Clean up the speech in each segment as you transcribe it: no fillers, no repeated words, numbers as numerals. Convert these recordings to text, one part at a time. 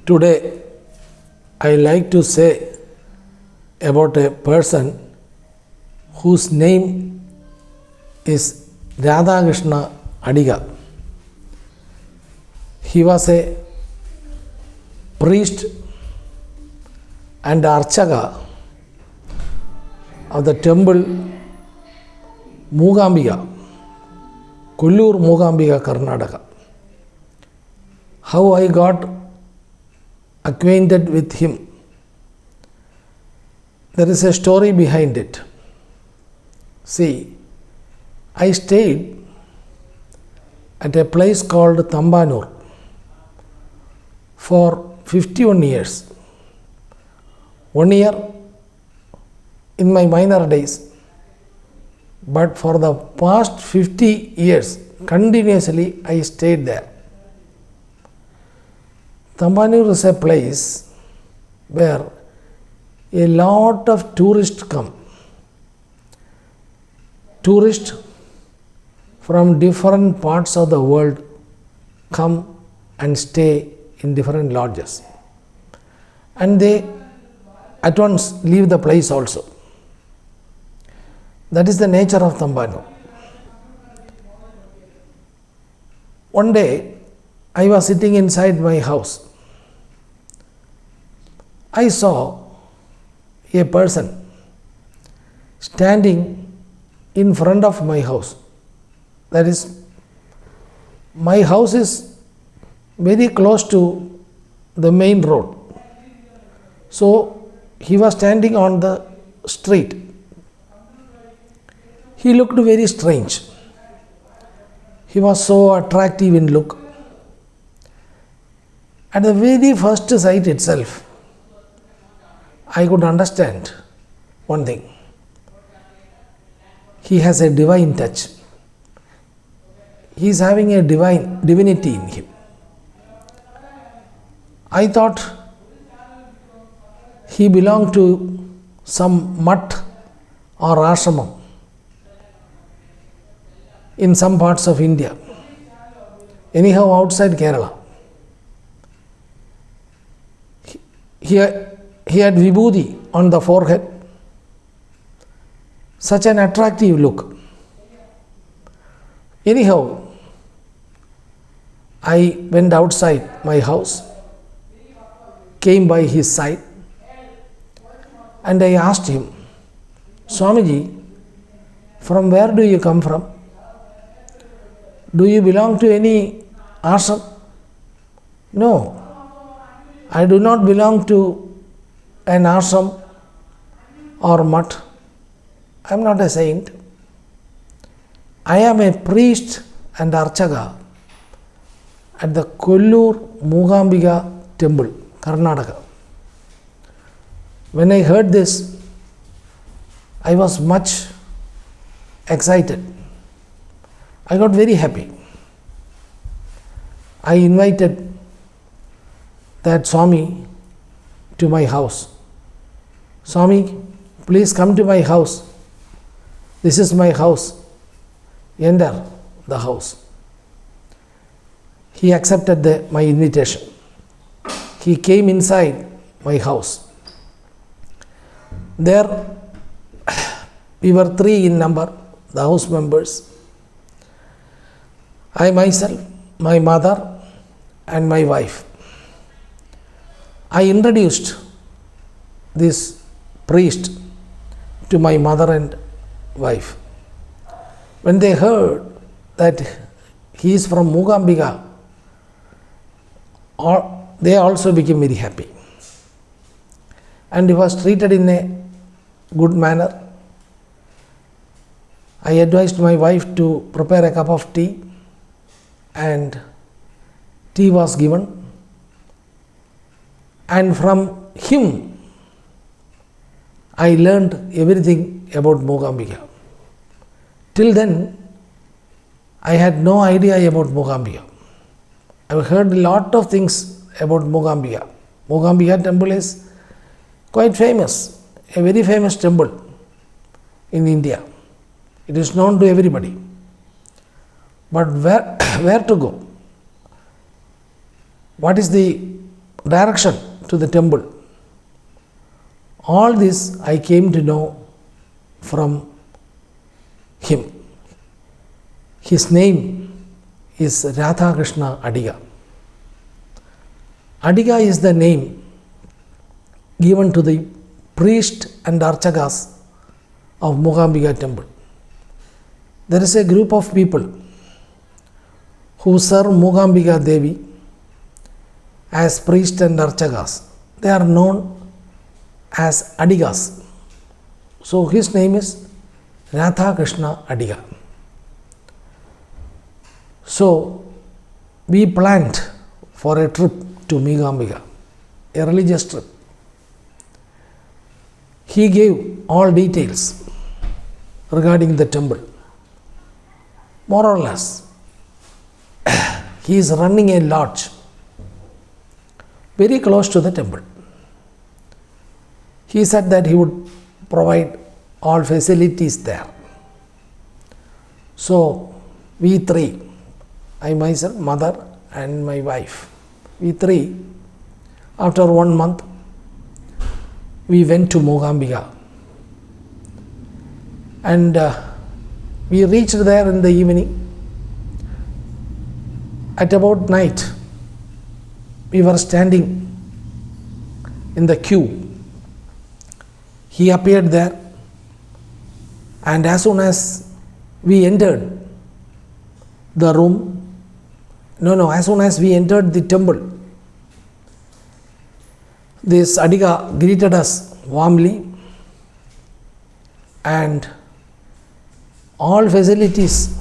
Today, I like to say about a person whose name is Radhakrishna Adiga. He was a priest and archaka of the temple Moogambika, Kollur Moogambika, Karnataka. How I got acquainted with him, there is a story behind it. See, I stayed at a place called Tambanur for 51 years. 1 year in my minor days, but for the past 50 years continuously I stayed there. Tambanur is a place where a lot of tourists come. Tourists from different parts of the world come and stay in different lodges, and they at once leave the place also. That is the nature of Tambanur. One day I was sitting inside my house. I saw a person standing in front of my house. That is, my house is very close to the main road. So he was standing on the street. He looked very strange. He was so attractive in look. At the very first sight itself, I could understand one thing. He has a divine touch. He is having a divinity in him. I thought he belonged to some mutt or ashramam in some parts of India, anyhow outside Kerala. He had vibhuti on the forehead, such an attractive look. Anyhow, I went outside my house, came by his side, and I asked him, Swamiji, from where do you come from? Do you belong to any ashram? No, I do not belong to an ashram or mutt. I am not a saint. I am a priest and archaka at the Kollur Moogambika temple, Karnataka. When I heard this, I was much excited. I got very happy. I invited that Swami to my house. Swami, please come to my house. This is my house. Enter the house. He accepted my invitation. He came inside my house. There we were 3 in number, the house members. I myself, my mother and my wife. I introduced this priest to my mother and wife. When they heard that he is from Moogambika, they also became very happy. And he was treated in a good manner. I advised my wife to prepare a cup of tea, and tea was given. And from him, I learned everything about Moogambika. Till then, I had no idea about Moogambika. I heard a lot of things about Moogambika. Moogambika temple is quite famous, a very famous temple in India. It is known to everybody. But where to go? What is the direction to the temple. All this I came to know from him. His name is Radha Krishna Adiga. Adiga is the name given to the priest and archakas of Mookambika temple. There is a group of people who serve Mookambika Devi as priests and archakas. They are known as Adigas. So his name is Radha Krishna Adiga. So we planned for a trip to Mookambika, a religious trip. He gave all details regarding the temple. More or less, he is running a lodge very close to the temple. He said that he would provide all facilities there. So we three, I myself, mother and my wife, we three, after 1 month, we went to Mookambika. And we reached there in the evening. At about night, we were standing in the queue. He appeared there, and as soon as we entered the room, as soon as we entered the temple, this Adiga greeted us warmly, and all facilities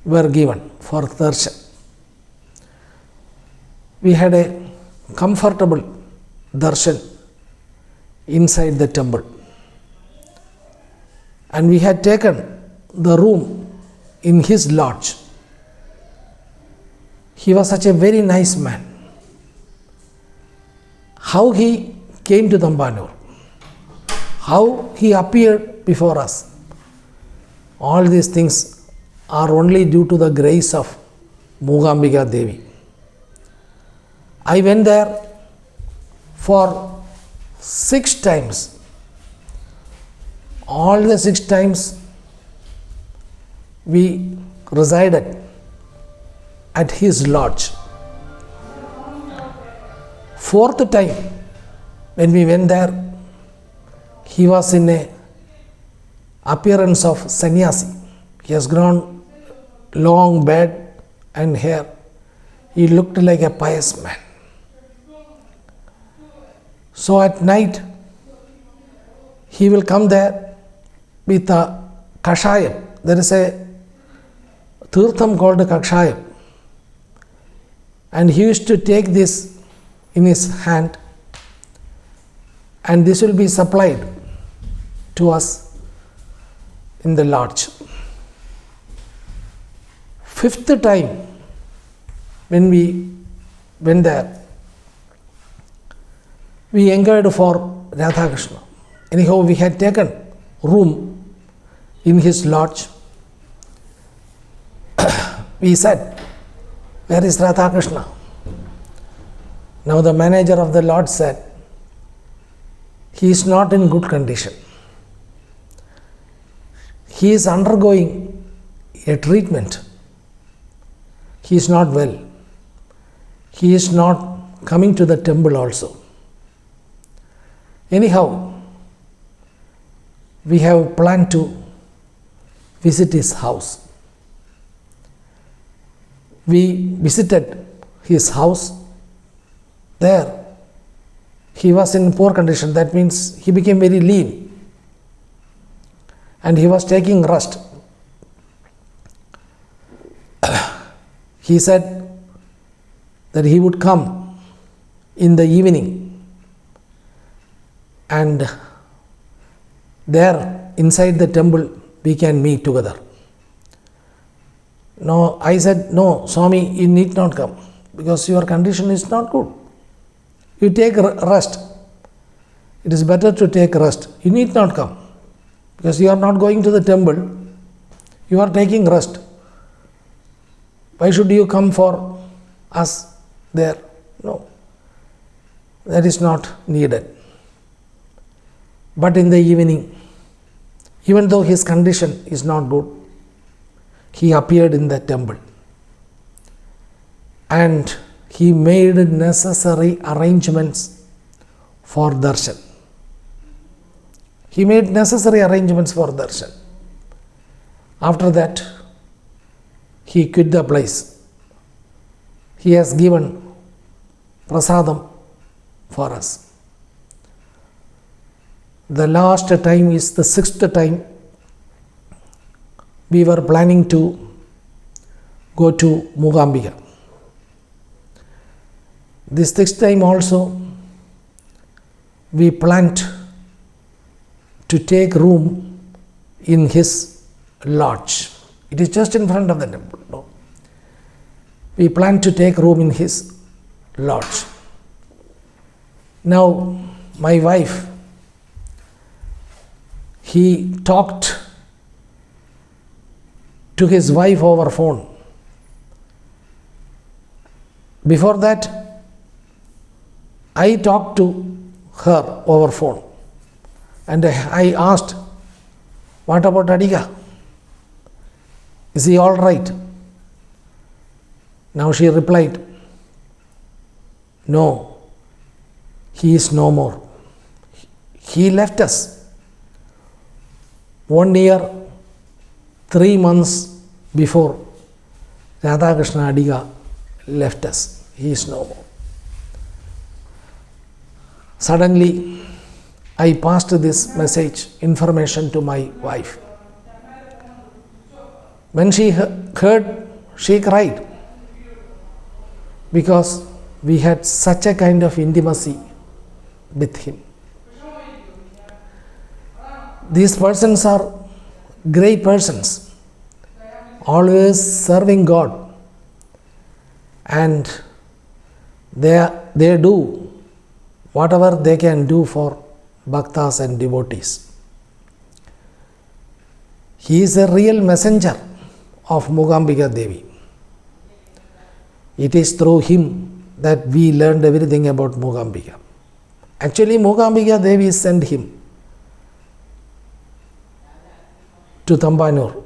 were given for darshan. We had a comfortable darshan inside the temple, and we had taken the room in his lodge. He was such a very nice man. How he came to Tambanur, how he appeared before us, all these things are only due to the grace of Mookambika Devi. I went there for 6 times. All the 6 times we resided at his lodge. 4th time when we went there, he was in a appearance of sannyasi. He has grown long beard and hair. He looked like a pious man. So at night, he will come there with a kashayam. There is a tirtham called kashayam. And he used to take this in his hand, and this will be supplied to us in the lodge. 5th time when we went there, we inquired for Radha Krishna. Anyhow, we had taken room in his lodge. We said, "Where is Radha Krishna?" Now the manager of the lodge said, "He is not in good condition. He is undergoing a treatment. He is not well. He is not coming to the temple also." Anyhow, we have planned to visit his house. We visited his house. There, he was in poor condition. That means he became very lean, and he was taking rest. He said that he would come in the evening, and there inside the temple we can meet together. No, I said, "No, Swami, you need not come because your condition is not good. You take rest. It is better to take rest. You need not come because you are not going to the temple. You are taking rest. Why should you come for us there?" No. that is not needed. But in the evening, even though his condition is not good, he appeared in the temple and he made necessary arrangements for darshan. He made necessary arrangements for darshan. After that, he quit the place. He has given prasadam for us. The last time is the 6th time. We were planning to go to Mookambika. This 6th time also, we planned to take room in his lodge. It is just in front of the temple. No? We planned to take room in his lodge. Now, my wife, he talked to his wife over phone. Before that, I talked to her over phone and I asked, what about Adiga? Is he all right? Now she replied, no, he is no more. He left us 1 year, 3 months before Radhakrishna Adiga left us. He is no more. Suddenly, I passed this message, information to my wife. When she heard, she cried because we had such a kind of intimacy with him. These persons are great persons, always serving God, and they do whatever they can do for bhaktas and devotees. He is a real messenger of Mookambika Devi. It is through him that we learned everything about Mookambika. Actually, Mookambika Devi sent him to Tambanur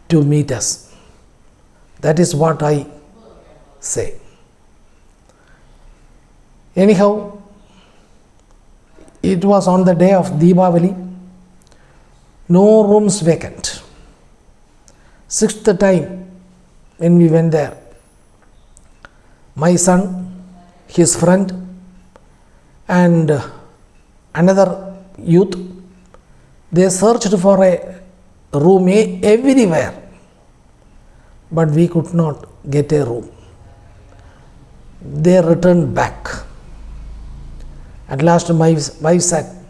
to meet us. That is what I say. Anyhow, it was on the day of Deepavali, no rooms vacant. 6th time when we went there, my son, his friend, and another youth, they searched for a room everywhere, but we could not get a room. They returned back. At last my wife said,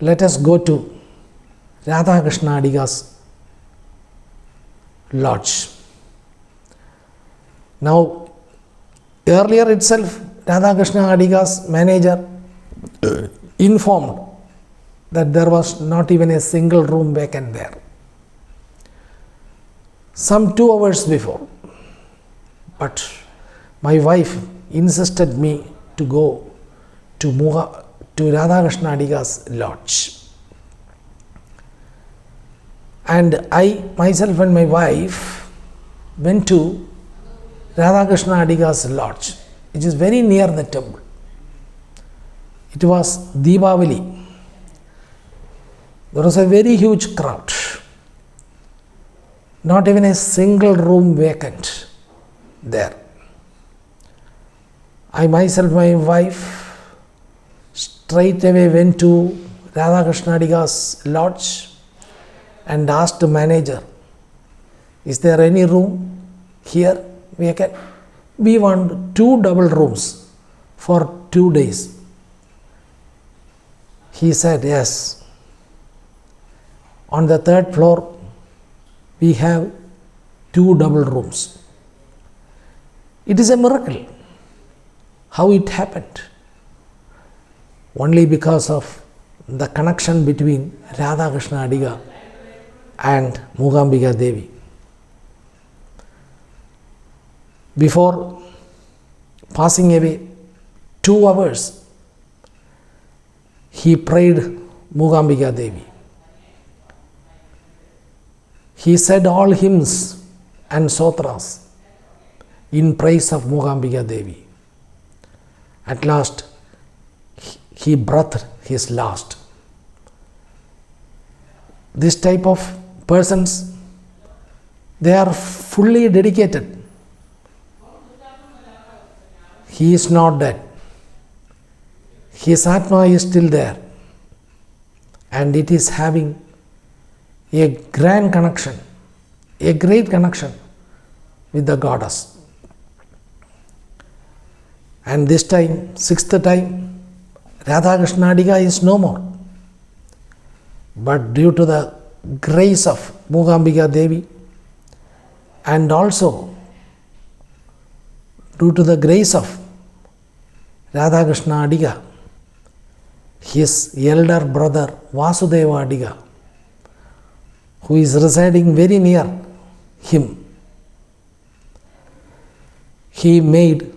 let us go to Radhakrishna Adiga's lodge. Now, earlier itself, Radhakrishna Adiga's manager informed that there was not even a single room vacant there. Some 2 hours before. But my wife insisted me to go to Radhakrishna Adiga's lodge. And I myself and my wife went to Radhakrishna Adiga's lodge, which is very near the temple. It was Deepavali. There was a very huge crowd. Not even a single room vacant there. I myself, my wife, straight away went to Radhakrishna Adiga's lodge and asked the manager, is there any room here vacant? We want 2 double rooms for 2 days. He said, yes. On the 3rd floor, we have 2 double rooms. It is a miracle. How it happened? Only because of the connection between Radhakrishna Adiga and Mookambika Devi. Before passing away, 2 hours, he prayed Mookambika Devi. He said all hymns and sotras in praise of Mookambika Devi. At last, he breathed his last. This type of persons, they are fully dedicated. He is not dead. His Atma is still there. And it is having a grand connection, a great connection with the goddess. And this time, 6th time, Radha Krishna Adiga is no more. But due to the grace of Mookambika Devi, and also due to the grace of Radha Krishna Adiga, his elder brother Vasudeva Adiga, who is residing very near him, he made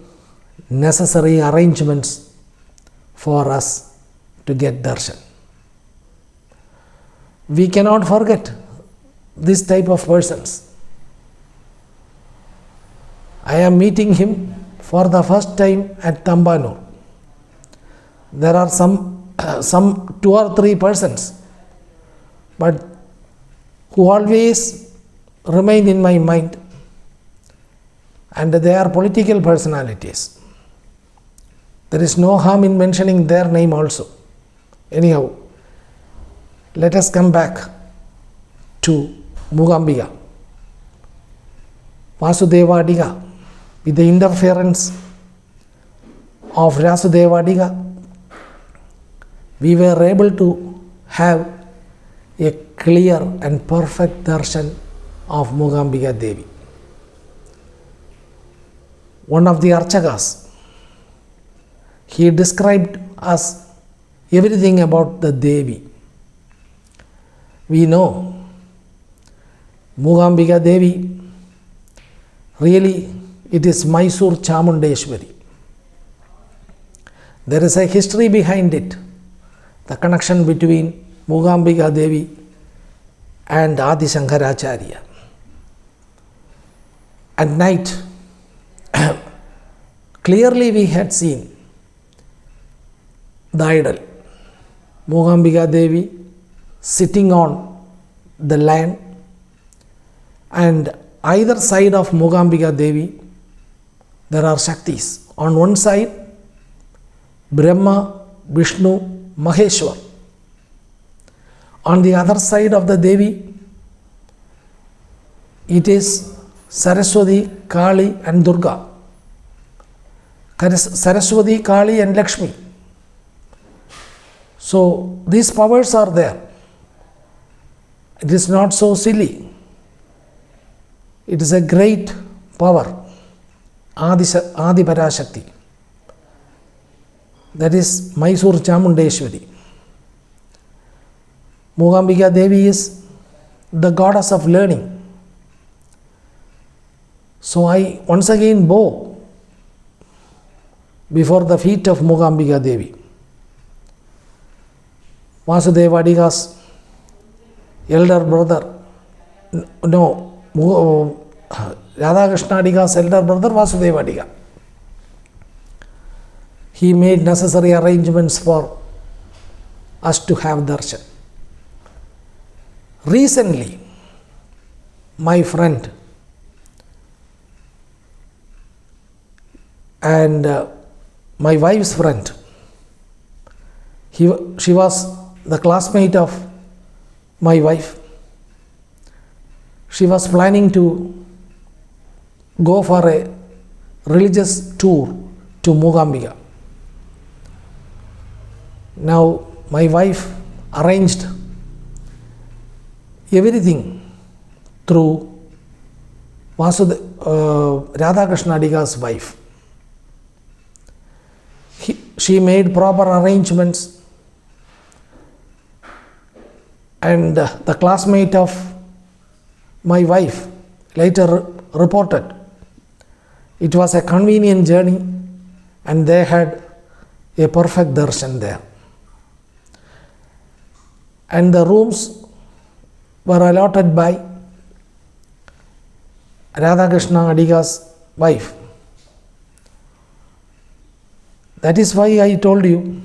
necessary arrangements for us to get darshan. We cannot forget this type of persons. I am meeting him for the first time at Tambanur. There are some 2 or 3 persons, but who always remain in my mind, and they are political personalities. There is no harm in mentioning their name also. Anyhow, let us come back to Mookambika. Vasudeva Adiga, with the interference of Vasudeva Adiga, we were able to have a clear and perfect darshan of Mookambika Devi. One of the Archakas, he described us everything about the Devi. We know Mookambika Devi, really it is Mysore Chamundeshwari. There is a history behind it, the connection between Mookambika Devi and Adi Shankaracharya. At night, clearly we had seen the idol, Mookambika Devi, sitting on the land, and either side of Mookambika Devi there are Shaktis. On one side, Brahma, Vishnu, Maheshwar. On the other side of the Devi, it is Saraswati, Kali and Durga. Saraswati, Kali and Lakshmi. So these powers are there. It is not so silly. It is a great power, Adi Parashakti. That is Mysore Chamundeshwari. Mookambika Devi is the goddess of learning. So I once again bow before the feet of Mookambika Devi. Vasudeva Adiga's elder brother, Radha Krishna Adiga's elder brother Vasudeva Adiga. He made necessary arrangements for us to have darshan. Recently, my friend and my wife's friend, she was the classmate of my wife. She was planning to go for a religious tour to Mookambika. Now, my wife arranged everything through Radha Krishna Adiga's wife. She made proper arrangements, and the classmate of my wife later reported it was a convenient journey and they had a perfect darshan there. And the rooms were allotted by Radhakrishna Adiga's wife. That is why I told you,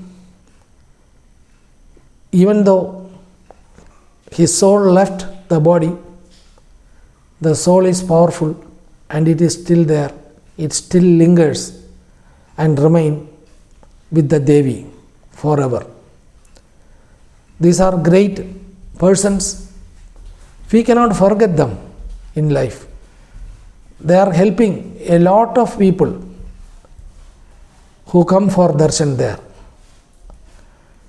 even though his soul left the body, the soul is powerful and it is still there. It still lingers and remains with the Devi forever. These are great persons. We cannot forget them in life. They are helping a lot of people who come for darshan there.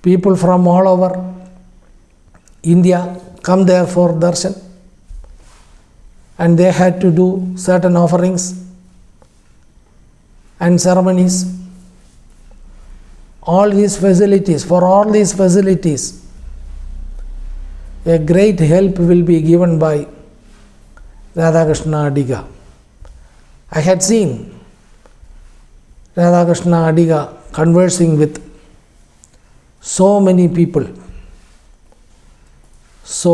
People from all over India come there for darshan, and they had to do certain offerings and ceremonies. All these facilities, for all these facilities, a great help will be given by Radhakrishna Adiga. I had seen Radhakrishna Adiga conversing with so many people. So,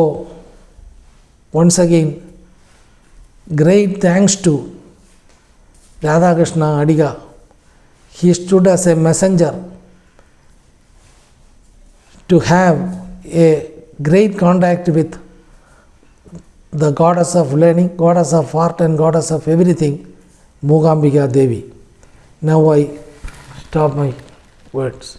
once again, great thanks to Radhakrishna Adiga. He stood as a messenger to have a great contact with the goddess of learning, goddess of art and goddess of everything, Mookambika Devi. Now I stop my words.